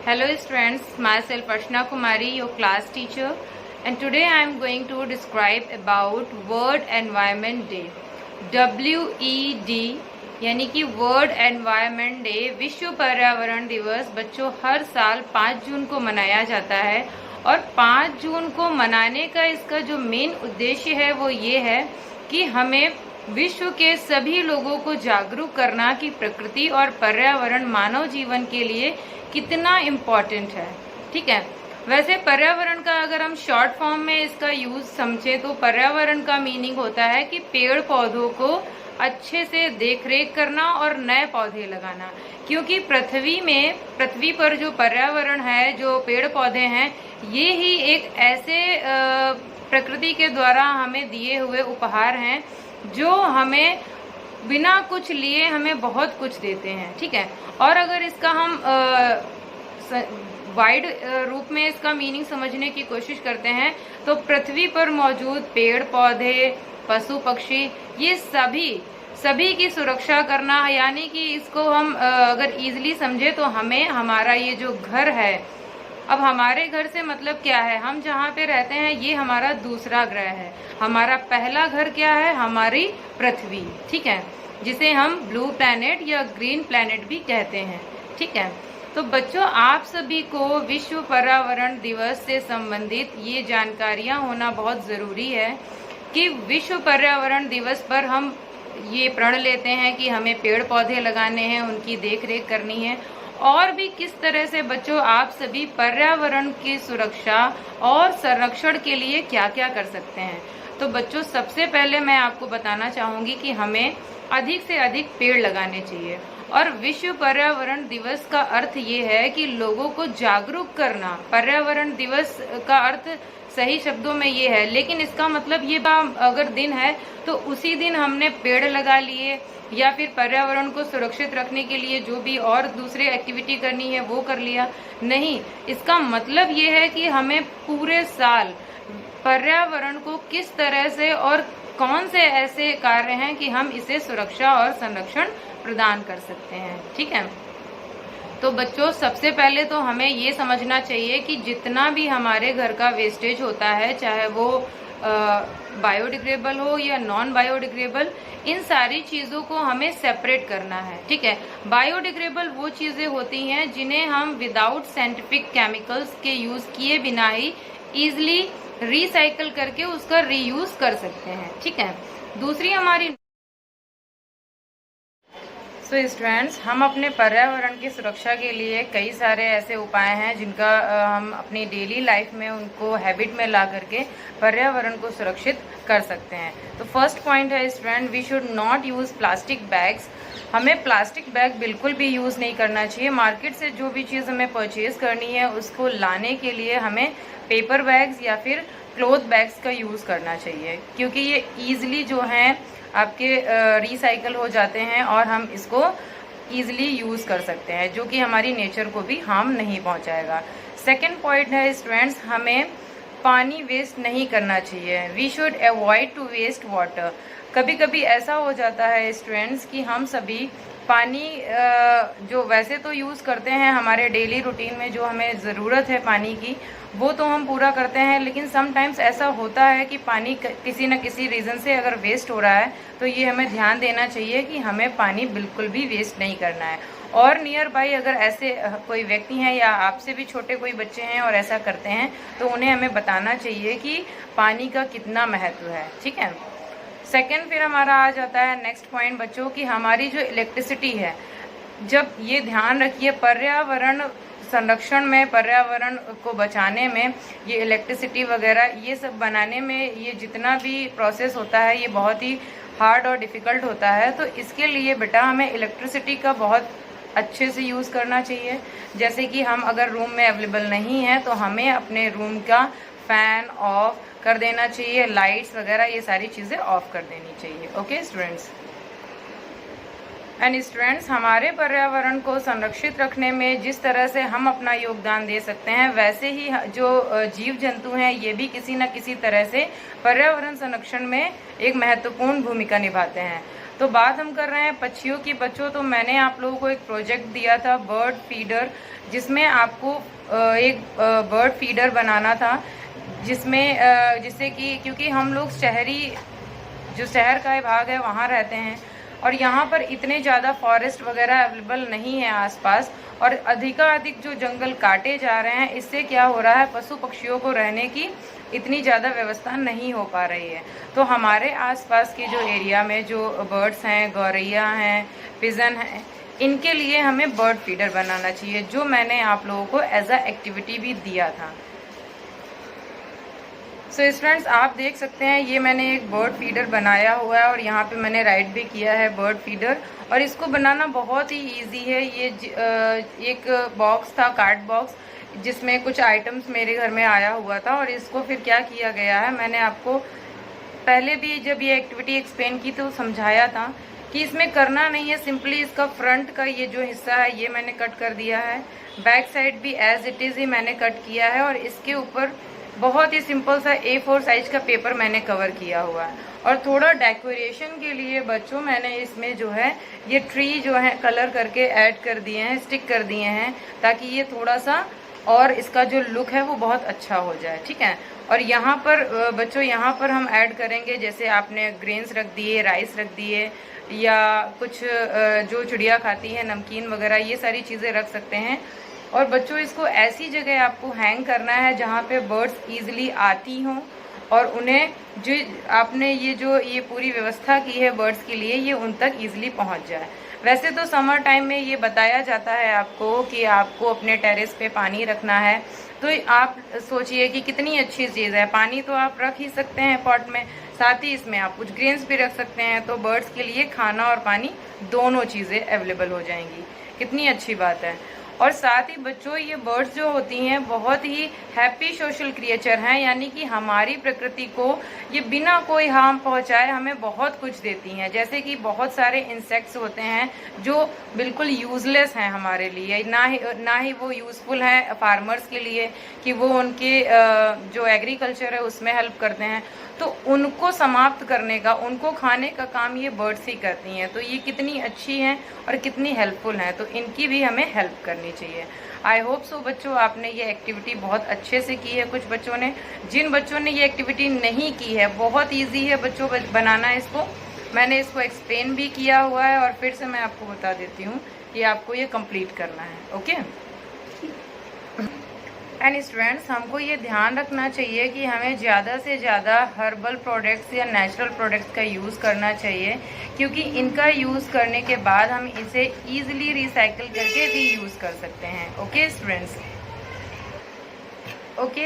Hello students, myself Archana Kumari, your class teacher, and today I am going to describe about World Environment Day. WED यानी कि world environment day, विश्व पर्यावरण दिवस बच्चों हर साल 5 जून को मनाया जाता है। और 5 जून को मनाने का इसका जो मेन उद्देश्य है वो ये है कि हमें विश्व के सभी लोगों को जागरूक करना कि प्रकृति और पर्यावरण मानव जीवन के लिए कितना इम्पोर्टेंट है। ठीक है, वैसे पर्यावरण का अगर हम शॉर्ट फॉर्म में इसका यूज समझे तो पर्यावरण का मीनिंग होता है कि पेड़ पौधों को अच्छे से देखरेख करना और नए पौधे लगाना। क्योंकि पृथ्वी पर जो पर्यावरण है, जो पेड़ पौधे हैं, ये ही एक ऐसे प्रकृति के द्वारा हमें दिए हुए उपहार हैं जो हमें बिना कुछ लिए हमें बहुत कुछ देते हैं। ठीक है, और अगर इसका हम वाइड रूप में इसका मीनिंग समझने की कोशिश करते हैं तो पृथ्वी पर मौजूद पेड़ पौधे, पशु पक्षी, ये सभी की सुरक्षा करना, यानी कि इसको हम अगर इजीली समझे तो हमें हमारा ये जो घर है, अब हमारे घर से मतलब क्या है, हम जहाँ पे रहते हैं ये हमारा दूसरा ग्रह है। हमारा पहला घर क्या है, हमारी पृथ्वी। ठीक है, जिसे हम ब्लू प्लैनेट या ग्रीन प्लैनेट भी कहते हैं। ठीक है, तो बच्चों आप सभी को विश्व पर्यावरण दिवस से संबंधित ये जानकारियां होना बहुत जरूरी है कि विश्व पर्यावरण दिवस पर हम ये प्रण लेते हैं कि हमें पेड़ पौधे लगाने हैं, उनकी देखरेख करनी है, और भी किस तरह से बच्चों आप सभी पर्यावरण की सुरक्षा और संरक्षण के लिए क्या क्या कर सकते हैं। तो बच्चों सबसे पहले मैं आपको बताना चाहूंगी कि हमें अधिक से अधिक पेड़ लगाने चाहिए। और विश्व पर्यावरण दिवस का अर्थ ये है कि लोगों को जागरूक करना। पर्यावरण दिवस का अर्थ सही शब्दों में ये है, लेकिन इसका मतलब ये अगर दिन है तो उसी दिन हमने पेड़ लगा लिए या फिर पर्यावरण को सुरक्षित रखने के लिए जो भी और दूसरी एक्टिविटी करनी है वो कर लिया। नहीं, इसका मतलब ये है कि हमें पूरे साल पर्यावरण को किस तरह से और कौन से ऐसे कार्य हैं कि हम इसे सुरक्षा और संरक्षण प्रदान कर सकते हैं। ठीक है, तो बच्चों सबसे पहले तो हमें ये समझना चाहिए कि जितना भी हमारे घर का वेस्टेज होता है, चाहे वो बायोडिग्रेडेबल हो या नॉन बायोडिग्रेडेबल, इन सारी चीजों को हमें सेपरेट करना है। ठीक है, बायोडिग्रेडेबल वो चीजें होती हैं जिन्हें हम विदाउट साइंटिफिक केमिकल्स के यूज किए बिना ही इजिली रिसाइकल करके उसका रीयूज कर सकते हैं। ठीक है, दूसरी हमारी स्टूडेंट्स, हम अपने पर्यावरण की सुरक्षा के लिए कई सारे ऐसे उपाय हैं जिनका हम अपनी डेली लाइफ में उनको हैबिट में ला करके पर्यावरण को सुरक्षित कर सकते हैं। तो फर्स्ट पॉइंट है student, we should not use plastic bags. हमें प्लास्टिक बैग बिल्कुल भी यूज नहीं करना चाहिए। मार्केट से जो भी चीज़ हमें परचेज करनी है उसको लाने के लिए हमें पेपर बैग्स या फिर क्लॉथ बैग्स का यूज करना चाहिए, क्योंकि ये ईजिली जो हैं आपके रिसाइकल हो जाते हैं और हम इसको ईजिली यूज कर सकते हैं, जो कि हमारी नेचर को भी हार्म नहीं पहुंचाएगा। सेकेंड पॉइंट है स्टूडेंट्स, हमें पानी वेस्ट नहीं करना चाहिए। We should avoid to waste water. कभी कभी ऐसा हो जाता है स्टूडेंट्स कि हम सभी पानी जो वैसे तो यूज़ करते हैं हमारे डेली रूटीन में, जो हमें ज़रूरत है पानी की वो तो हम पूरा करते हैं, लेकिन समटाइम्स ऐसा होता है कि पानी किसी न किसी रीज़न से अगर वेस्ट हो रहा है तो ये हमें ध्यान देना चाहिए कि हमें पानी बिल्कुल भी वेस्ट नहीं करना है। और नियर बाई अगर ऐसे कोई व्यक्ति हैं या आपसे भी छोटे कोई बच्चे हैं और ऐसा करते हैं तो उन्हें हमें बताना चाहिए कि पानी का कितना महत्व है। ठीक है, सेकेंड फिर हमारा आ जाता है नेक्स्ट पॉइंट बच्चों की हमारी जो इलेक्ट्रिसिटी है। जब ये ध्यान रखिए, पर्यावरण संरक्षण में, पर्यावरण को बचाने में, ये इलेक्ट्रिसिटी वगैरह ये सब बनाने में ये जितना भी प्रोसेस होता है ये बहुत ही हार्ड और डिफ़िकल्ट होता है। तो इसके लिए बेटा हमें इलेक्ट्रिसिटी का बहुत अच्छे से यूज़ करना चाहिए। जैसे कि हम अगर रूम में अवेलेबल नहीं है तो हमें अपने रूम का फ़ैन ऑफ कर देना चाहिए, लाइट्स वगैरह ये सारी चीज़ें ऑफ कर देनी चाहिए। ओके स्टूडेंट्स, एंड स्टूडेंट्स, हमारे पर्यावरण को संरक्षित रखने में जिस तरह से हम अपना योगदान दे सकते हैं, वैसे ही जो जीव जंतु हैं ये भी किसी न किसी तरह से पर्यावरण संरक्षण में एक महत्वपूर्ण भूमिका निभाते हैं। तो बात हम कर रहे हैं पक्षियों की। बच्चों, तो मैंने आप लोगों को एक प्रोजेक्ट दिया था बर्ड फीडर, जिसमें आपको एक बर्ड फीडर बनाना था, जिसमें जिससे कि क्योंकि हम लोग जो शहर का भाग है वहाँ रहते हैं और यहाँ पर इतने ज़्यादा फॉरेस्ट वगैरह अवेलेबल नहीं है आसपास, और अधिकाधिक जो जंगल काटे जा रहे हैं, इससे क्या हो रहा है, पशु पक्षियों को रहने की इतनी ज़्यादा व्यवस्था नहीं हो पा रही है। तो हमारे आसपास के जो एरिया में जो बर्ड्स हैं, गौरैया हैं, पिजन हैं, इनके लिए हमें बर्ड फीडर बनाना चाहिए, जो मैंने आप लोगों को एज अ एक्टिविटी भी दिया था। सो स्टूडेंट्स, आप देख सकते हैं ये मैंने एक बर्ड फीडर बनाया हुआ है और यहाँ पे मैंने राइट भी किया है बर्ड फीडर, और इसको बनाना बहुत ही इजी है। ये एक बॉक्स था, कार्ड बॉक्स, जिसमें कुछ आइटम्स मेरे घर में आया हुआ था, और इसको फिर क्या किया गया है, मैंने आपको पहले भी जब ये एक्टिविटी एक्सप्लेन की तो समझाया था कि इसमें करना नहीं है, सिंपली इसका फ्रंट का ये जो हिस्सा है ये मैंने कट कर दिया है, बैक साइड भी एज इट इज़ ही मैंने कट किया है, और इसके ऊपर बहुत ही सिंपल सा A4 साइज का पेपर मैंने कवर किया हुआ है। और थोड़ा डेकोरेशन के लिए बच्चों मैंने इसमें जो है ये ट्री जो है कलर करके ऐड कर दिए हैं, स्टिक कर दिए हैं, ताकि ये थोड़ा सा और इसका जो लुक है वो बहुत अच्छा हो जाए, ठीक है। और यहाँ पर बच्चों, यहाँ पर हम ऐड करेंगे, जैसे आपने ग्रेन्स रख दिए, राइस रख दिए, या कुछ जो चिड़िया खाती है नमकीन वगैरह, ये सारी चीज़ें रख सकते हैं। और बच्चों, इसको ऐसी जगह आपको हैंग करना है जहाँ पे बर्ड्स ईजिली आती हों, और उन्हें जो आपने ये पूरी व्यवस्था की है बर्ड्स के लिए, ये उन तक ईजिली पहुँच जाए। वैसे तो समर टाइम में ये बताया जाता है आपको कि आपको अपने टेरेस पे पानी रखना है, तो आप सोचिए कि कितनी अच्छी चीज़ है। पानी तो आप रख ही सकते हैं पॉट में, साथ ही इसमें आप कुछ ग्रेन्स भी रख सकते हैं, तो बर्ड्स के लिए खाना और पानी दोनों चीज़ें अवेलेबल हो जाएंगी। कितनी अच्छी बात है। और साथ ही बच्चों, ये बर्ड्स जो होती हैं बहुत ही हैप्पी सोशल क्रिएचर हैं, यानी कि हमारी प्रकृति को ये बिना कोई हार्म पहुंचाए हमें बहुत कुछ देती हैं। जैसे कि बहुत सारे इंसेक्ट्स होते हैं जो बिल्कुल यूजलेस हैं हमारे लिए, ना ही वो यूज़फुल हैं फार्मर्स के लिए कि वो उनके जो एग्रीकल्चर है उसमें हेल्प करते हैं, तो उनको समाप्त करने का, उनको खाने का काम ये बर्ड्स ही करती हैं। तो ये कितनी अच्छी हैं और कितनी हेल्पफुल हैं, तो इनकी भी हमें हेल्प करनी चाहिए। आई होप सो बच्चों, आपने ये एक्टिविटी बहुत अच्छे से की है। कुछ बच्चों ने, जिन बच्चों ने ये एक्टिविटी नहीं की है, बहुत ईजी है बच्चों बनाना इसको, मैंने इसको एक्सप्लेन भी किया हुआ है, और फिर से मैं आपको बता देती हूँ कि आपको ये कंप्लीट करना है। ओके एंड स्टूडेंट्स, हमको ये ध्यान रखना चाहिए कि हमें ज़्यादा से ज़्यादा हर्बल प्रोडक्ट्स या नेचुरल प्रोडक्ट्स का यूज़ करना चाहिए, क्योंकि इनका यूज़ करने के बाद हम इसे ईजिली रिसाइकिल करके भी यूज़ कर सकते हैं। ओके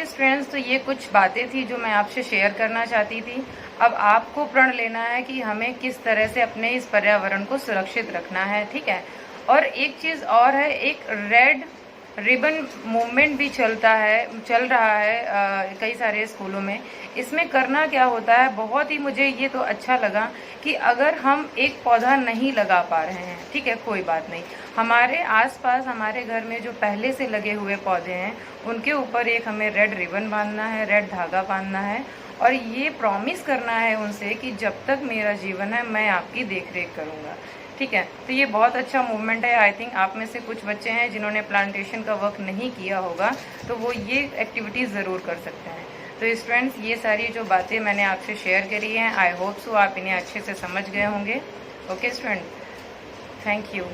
स्टूडेंट्स, तो ये कुछ बातें थी जो मैं आपसे शेयर करना चाहती थी। अब आपको प्रण लेना है कि हमें किस तरह से अपने इस पर्यावरण को सुरक्षित रखना है, ठीक है। और एक चीज़ और है, एक रेड रिबन मूवमेंट भी चल रहा है कई सारे स्कूलों में। इसमें करना क्या होता है, बहुत ही मुझे ये तो अच्छा लगा कि अगर हम एक पौधा नहीं लगा पा रहे हैं, ठीक है, कोई बात नहीं, हमारे आसपास हमारे घर में जो पहले से लगे हुए पौधे हैं उनके ऊपर एक हमें रेड रिबन बांधना है, रेड धागा बांधना है, और ये प्रॉमिस करना है उनसे कि जब तक मेरा जीवन है मैं आपकी देख रेख करूँगा, ठीक है। तो ये बहुत अच्छा मूवमेंट है। आई थिंक आप में से कुछ बच्चे हैं जिन्होंने प्लांटेशन का वर्क नहीं किया होगा, तो वो ये एक्टिविटी ज़रूर कर सकते हैं। तो स्टूडेंट्स, ये सारी जो बातें मैंने आपसे शेयर करी हैं, आई होप सो आप इन्हें अच्छे से समझ गए होंगे। Okay student, thank you.